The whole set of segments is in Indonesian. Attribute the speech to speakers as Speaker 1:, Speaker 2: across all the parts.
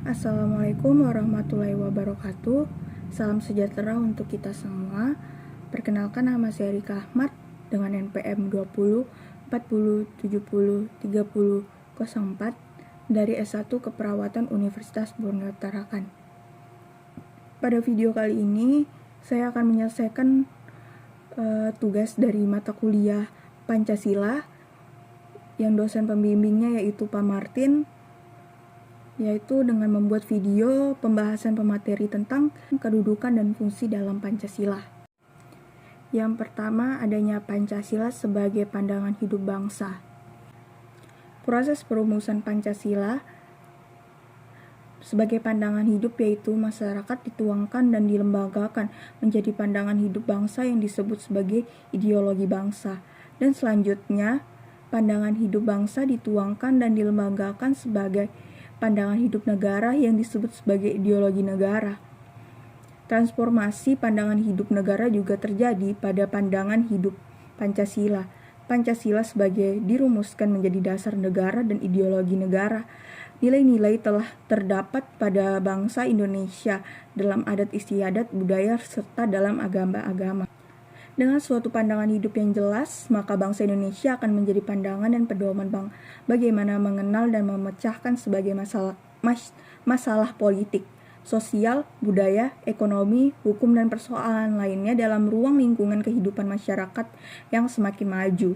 Speaker 1: Assalamualaikum warahmatullahi wabarakatuh. Salam sejahtera untuk kita semua. Perkenalkan, nama saya Rika Ahmad dengan NPM 20 40 70 30 04 dari S1 Keperawatan Universitas Borneo Tarakan. Pada video kali ini saya akan menyelesaikan tugas dari mata kuliah Pancasila yang dosen pembimbingnya yaitu Pak Martin, yaitu dengan membuat video pembahasan pemateri tentang kedudukan dan fungsi dalam Pancasila. Yang pertama, adanya Pancasila sebagai pandangan hidup bangsa. Proses perumusan Pancasila sebagai pandangan hidup yaitu masyarakat dituangkan dan dilembagakan menjadi pandangan hidup bangsa yang disebut sebagai ideologi bangsa. Dan selanjutnya, pandangan hidup bangsa dituangkan dan dilembagakan sebagai pandangan hidup negara yang disebut sebagai ideologi negara. Transformasi pandangan hidup negara juga terjadi pada pandangan hidup Pancasila. Pancasila sebagai dirumuskan menjadi dasar negara dan ideologi negara. Nilai-nilai telah terdapat pada bangsa Indonesia dalam adat istiadat, budaya, serta dalam agama-agama. Dengan suatu pandangan hidup yang jelas, maka bangsa Indonesia akan menjadi pandangan dan pedoman bagaimana mengenal dan memecahkan sebagai masalah politik, sosial, budaya, ekonomi, hukum, dan persoalan lainnya dalam ruang lingkungan kehidupan masyarakat yang semakin maju.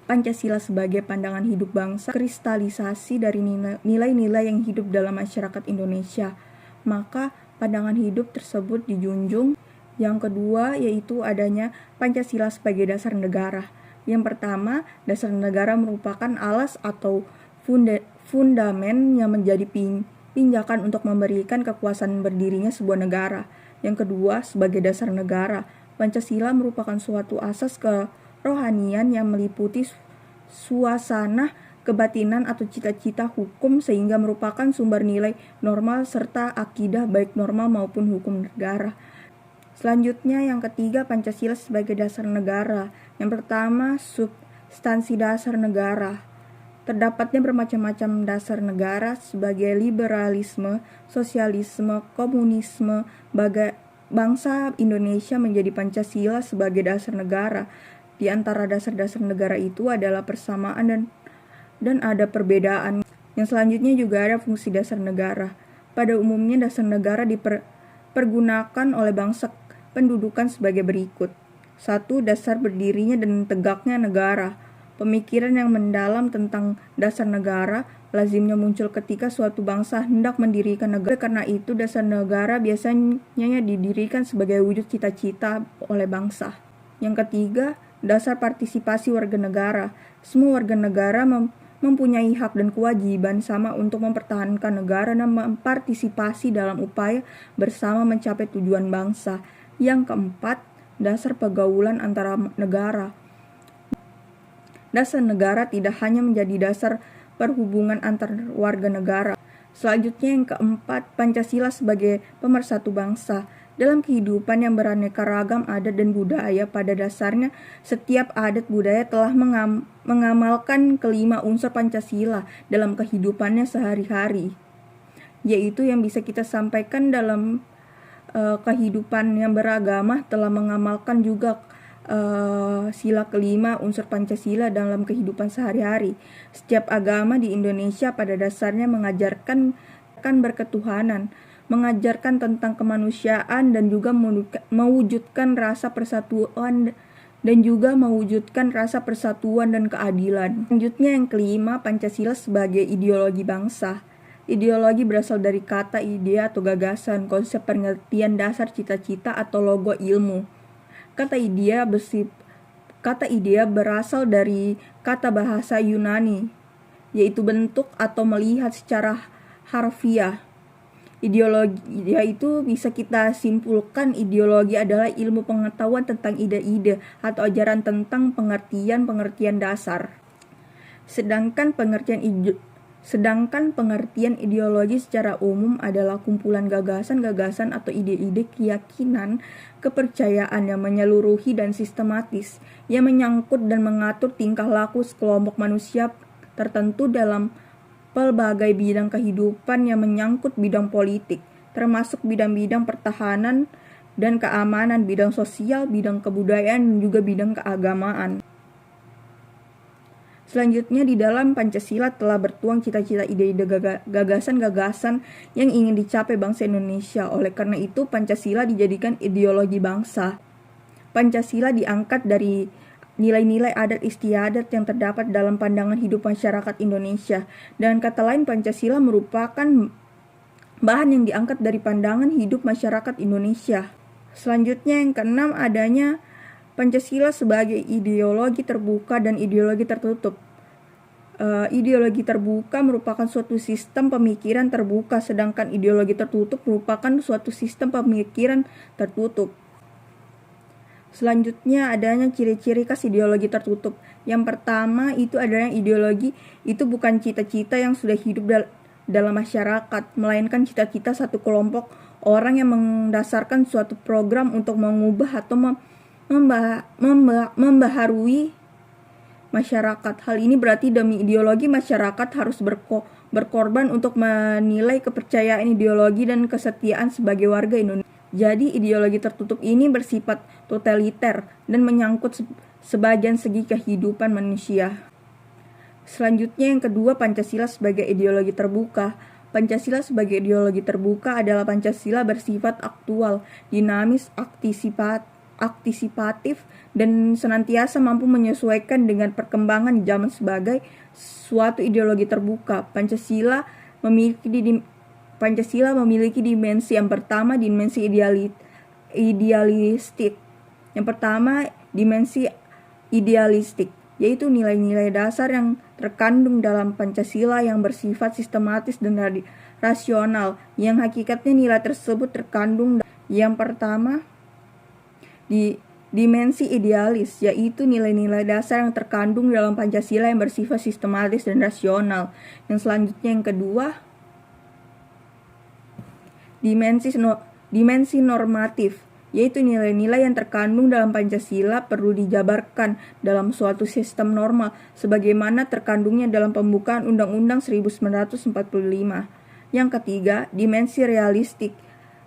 Speaker 1: Pancasila sebagai pandangan hidup bangsa kristalisasi dari nilai-nilai yang hidup dalam masyarakat Indonesia, maka pandangan hidup tersebut dijunjung. Yang kedua yaitu adanya Pancasila sebagai dasar negara. Yang pertama, dasar negara merupakan alas atau fundamen yang menjadi pinjakan untuk memberikan kekuasaan berdirinya sebuah negara. Yang kedua, sebagai dasar negara, Pancasila merupakan suatu asas kerohanian yang meliputi suasana kebatinan atau cita-cita hukum sehingga merupakan sumber nilai normal serta akidah baik normal maupun hukum negara. Selanjutnya, yang ketiga, Pancasila sebagai dasar negara. Yang pertama, substansi dasar negara. Terdapatnya bermacam-macam dasar negara sebagai liberalisme, sosialisme, komunisme. Bangsa Indonesia menjadi Pancasila sebagai dasar negara. Di antara dasar-dasar negara itu adalah persamaan dan ada perbedaan. Yang selanjutnya juga ada fungsi dasar negara. Pada umumnya dasar negara dipergunakan oleh bangsa pendudukan sebagai berikut. 1. Dasar berdirinya dan tegaknya negara. Pemikiran yang mendalam tentang dasar negara lazimnya muncul ketika suatu bangsa hendak mendirikan negara. Karena itu dasar negara biasanya didirikan sebagai wujud cita-cita oleh bangsa. Yang ketiga, dasar partisipasi warga negara. Semua warga negara mempunyai hak dan kewajiban sama untuk mempertahankan negara dan mempartisipasi dalam upaya bersama mencapai tujuan bangsa. Yang keempat, dasar pergaulan antara negara. Dasar negara tidak hanya menjadi dasar perhubungan antar warga negara. Selanjutnya yang keempat, Pancasila sebagai pemersatu bangsa. Dalam kehidupan yang beraneka ragam adat dan budaya, pada dasarnya setiap adat budaya telah mengamalkan kelima unsur Pancasila dalam kehidupannya sehari-hari, yaitu yang bisa kita sampaikan dalam kehidupan yang beragama telah mengamalkan juga sila kelima unsur Pancasila dalam kehidupan sehari-hari. Setiap agama di Indonesia pada dasarnya mengajarkan berketuhanan, mengajarkan tentang kemanusiaan dan juga mewujudkan rasa persatuan dan keadilan. Selanjutnya yang kelima, Pancasila sebagai ideologi bangsa. Ideologi berasal dari kata ide atau gagasan, konsep pengertian dasar cita-cita atau logo ilmu. Kata idea berasal dari kata bahasa Yunani, yaitu bentuk atau melihat secara harfiah. Ideologi itu bisa kita simpulkan, ideologi adalah ilmu pengetahuan tentang ide-ide atau ajaran tentang pengertian dasar. Sedangkan pengertian ideologi secara umum adalah kumpulan gagasan-gagasan atau ide-ide, keyakinan, kepercayaan yang menyeluruhi dan sistematis, yang menyangkut dan mengatur tingkah laku sekelompok manusia tertentu dalam pelbagai bidang kehidupan yang menyangkut bidang politik, termasuk bidang-bidang pertahanan dan keamanan, bidang sosial, bidang kebudayaan, dan juga bidang keagamaan. Selanjutnya, di dalam Pancasila telah bertuang cita-cita, ide-ide, gagasan-gagasan yang ingin dicapai bangsa Indonesia. Oleh karena itu, Pancasila dijadikan ideologi bangsa. Pancasila diangkat dari nilai-nilai adat istiadat yang terdapat dalam pandangan hidup masyarakat Indonesia. Dengan kata lain, Pancasila merupakan bahan yang diangkat dari pandangan hidup masyarakat Indonesia. Selanjutnya, yang keenam, adanya Pancasila sebagai ideologi terbuka dan ideologi tertutup. Ideologi terbuka merupakan suatu sistem pemikiran terbuka, sedangkan ideologi tertutup merupakan suatu sistem pemikiran tertutup. Selanjutnya, adanya ciri-ciri khas ideologi tertutup. Yang pertama itu adalah ideologi itu bukan cita-cita yang sudah hidup dalam masyarakat, melainkan cita-cita satu kelompok orang yang mendasarkan suatu program untuk mengubah atau membaharui masyarakat. Hal ini berarti demi ideologi masyarakat harus berkorban untuk menilai kepercayaan ideologi dan kesetiaan sebagai warga Indonesia. Jadi ideologi tertutup ini bersifat totaliter dan menyangkut sebagian segi kehidupan manusia. Selanjutnya, yang kedua, Pancasila sebagai ideologi terbuka. Pancasila sebagai ideologi terbuka adalah Pancasila bersifat aktual, dinamis, antisipatif, dan senantiasa mampu menyesuaikan dengan perkembangan zaman sebagai suatu ideologi terbuka. Pancasila memiliki dimensi. Yang pertama, dimensi idealistik. Yang pertama, dimensi idealistik, yaitu nilai-nilai dasar yang terkandung dalam Pancasila yang bersifat sistematis dan rasional, yang hakikatnya nilai tersebut terkandung. Yang pertama, di dimensi idealis, yaitu nilai-nilai dasar yang terkandung dalam Pancasila yang bersifat sistematis dan rasional. Yang selanjutnya, yang kedua, dimensi normatif, yaitu nilai-nilai yang terkandung dalam Pancasila perlu dijabarkan dalam suatu sistem normal sebagaimana terkandungnya dalam pembukaan Undang-Undang 1945. Yang ketiga, dimensi realistik,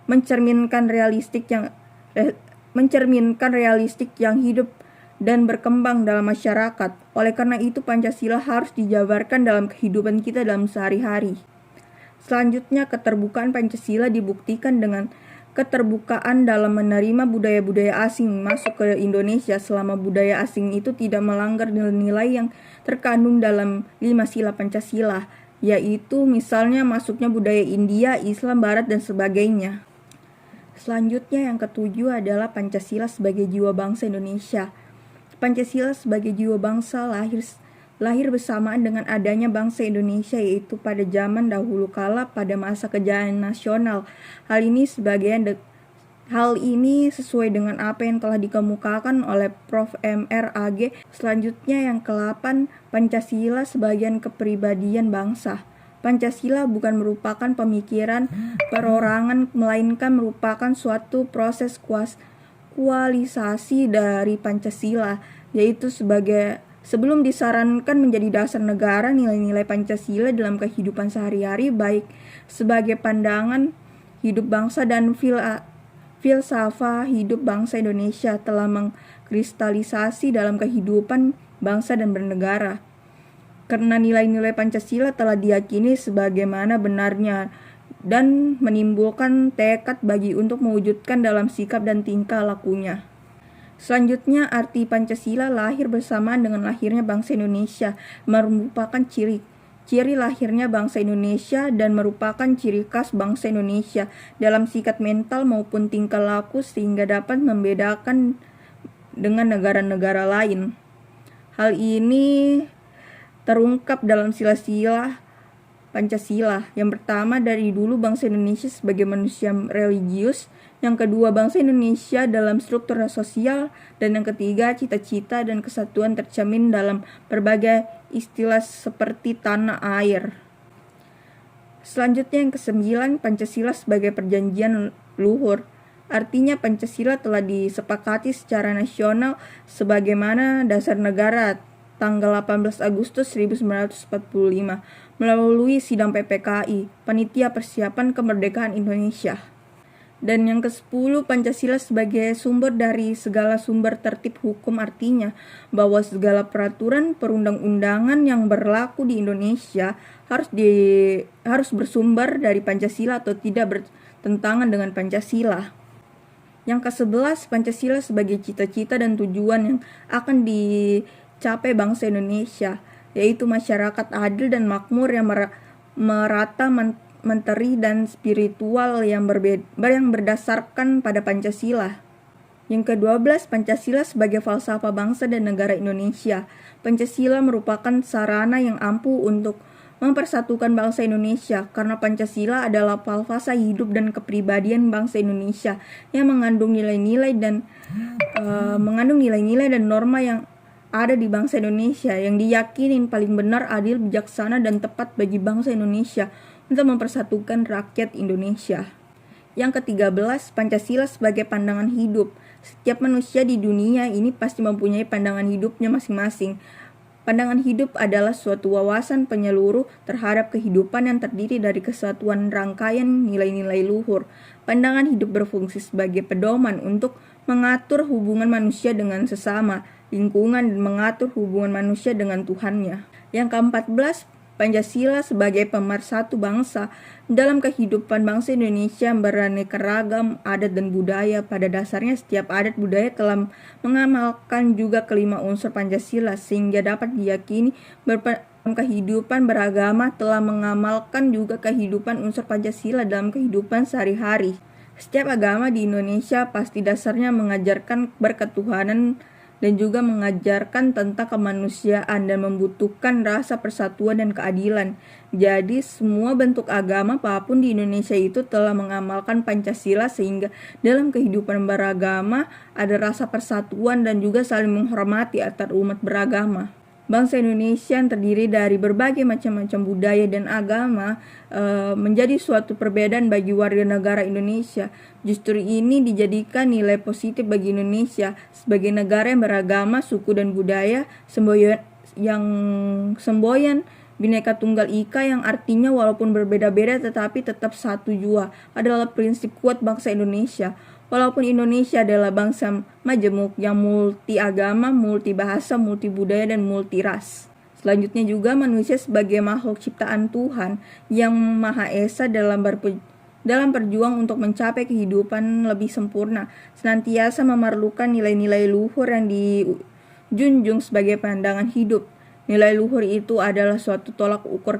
Speaker 1: mencerminkan realistik yang hidup dan berkembang dalam masyarakat. Oleh karena itu, Pancasila harus dijabarkan dalam kehidupan kita dalam sehari-hari. Selanjutnya, keterbukaan Pancasila dibuktikan dengan keterbukaan dalam menerima budaya-budaya asing masuk ke Indonesia selama budaya asing itu tidak melanggar nilai-nilai yang terkandung dalam 5 sila Pancasila, yaitu misalnya masuknya budaya India, Islam, Barat, dan sebagainya. Selanjutnya, yang ketujuh adalah Pancasila sebagai jiwa bangsa Indonesia. Pancasila sebagai jiwa bangsa lahir bersamaan dengan adanya bangsa Indonesia, yaitu pada zaman dahulu kala pada masa kejayaan nasional. Hal ini sesuai dengan apa yang telah dikemukakan oleh Prof. Mr. Ag. Selanjutnya, yang ke-8, Pancasila sebagai kepribadian bangsa. Pancasila bukan merupakan pemikiran perorangan, melainkan merupakan suatu proses kualisasi dari Pancasila, yaitu sebelum disarankan menjadi dasar negara, nilai-nilai Pancasila dalam kehidupan sehari-hari baik sebagai pandangan hidup bangsa dan filsafah hidup bangsa Indonesia telah mengkristalisasi dalam kehidupan bangsa dan bernegara. Karena nilai-nilai Pancasila telah diyakini sebagaimana benarnya dan menimbulkan tekad bagi untuk mewujudkan dalam sikap dan tingkah lakunya. Selanjutnya, arti Pancasila lahir bersamaan dengan lahirnya bangsa Indonesia, merupakan ciri lahirnya bangsa Indonesia dan merupakan ciri khas bangsa Indonesia dalam sikap mental maupun tingkah laku sehingga dapat membedakan dengan negara-negara lain. Hal ini terungkap dalam sila-sila Pancasila. Yang pertama, dari dulu bangsa Indonesia sebagai manusia religius. Yang kedua, bangsa Indonesia dalam struktur sosial. Dan yang ketiga, cita-cita dan kesatuan tercermin dalam berbagai istilah seperti tanah air. Selanjutnya, yang ke-9, Pancasila sebagai perjanjian luhur. Artinya Pancasila telah disepakati secara nasional sebagaimana dasar negara tanggal 18 Agustus 1945. melalui sidang PPKI, Panitia Persiapan Kemerdekaan Indonesia. Dan yang ke-10, Pancasila sebagai sumber dari segala sumber tertib hukum, artinya bahwa segala peraturan perundang-undangan yang berlaku di Indonesia harus bersumber dari Pancasila atau tidak bertentangan dengan Pancasila. Yang ke-11, Pancasila sebagai cita-cita dan tujuan yang akan dicapai bangsa Indonesia, yaitu masyarakat adil dan makmur yang merata, menteri dan spiritual yang berdasarkan pada Pancasila. Yang ke-12, Pancasila sebagai falsafah bangsa dan negara Indonesia. Pancasila merupakan sarana yang ampuh untuk mempersatukan bangsa Indonesia, karena Pancasila adalah falsafah hidup dan kepribadian bangsa Indonesia yang mengandung nilai-nilai dan norma yang ada di bangsa Indonesia yang diyakini paling benar, adil, bijaksana, dan tepat bagi bangsa Indonesia untuk mempersatukan rakyat Indonesia. Yang ke-13, Pancasila sebagai pandangan hidup. Setiap manusia di dunia ini pasti mempunyai pandangan hidupnya masing-masing. Pandangan hidup adalah suatu wawasan penyeluruh terhadap kehidupan yang terdiri dari kesatuan rangkaian nilai-nilai luhur. Pandangan hidup berfungsi sebagai pedoman untuk mengatur hubungan manusia dengan sesama, lingkungan, dan mengatur hubungan manusia dengan Tuhannya. Yang ke-14, Pancasila sebagai pemersatu bangsa. Dalam kehidupan bangsa Indonesia beraneka ragam adat dan budaya. Pada dasarnya setiap adat budaya telah mengamalkan juga kelima unsur Pancasila, sehingga dapat diyakini dalam kehidupan beragama telah mengamalkan juga kehidupan unsur Pancasila dalam kehidupan sehari-hari. Setiap agama di Indonesia pasti dasarnya mengajarkan berketuhanan dan juga mengajarkan tentang kemanusiaan dan membutuhkan rasa persatuan dan keadilan. Jadi semua bentuk agama apapun di Indonesia itu telah mengamalkan Pancasila, sehingga dalam kehidupan beragama ada rasa persatuan dan juga saling menghormati antar umat beragama. Bangsa Indonesia yang terdiri dari berbagai macam-macam budaya dan agama menjadi suatu perbedaan bagi warga negara Indonesia. Justru ini dijadikan nilai positif bagi Indonesia sebagai negara yang beragama, suku dan budaya, semboyan Bhinneka Tunggal Ika, yang artinya walaupun berbeda-beda tetapi tetap satu jua, adalah prinsip kuat bangsa Indonesia. Walaupun Indonesia adalah bangsa majemuk yang multi agama, multi bahasa, multi budaya, dan multi ras. Selanjutnya juga manusia sebagai makhluk ciptaan Tuhan yang Maha Esa dalam berjuang untuk mencapai kehidupan lebih sempurna, senantiasa memerlukan nilai-nilai luhur yang dijunjung sebagai pandangan hidup. Nilai luhur itu adalah suatu tolak ukur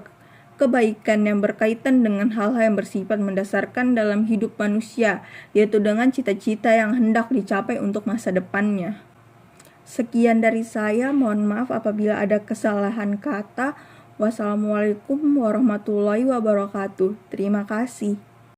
Speaker 1: kebaikan yang berkaitan dengan hal-hal yang bersifat mendasarkan dalam hidup manusia, yaitu dengan cita-cita yang hendak dicapai untuk masa depannya. Sekian dari saya, mohon maaf apabila ada kesalahan kata. Wassalamualaikum warahmatullahi wabarakatuh. Terima kasih.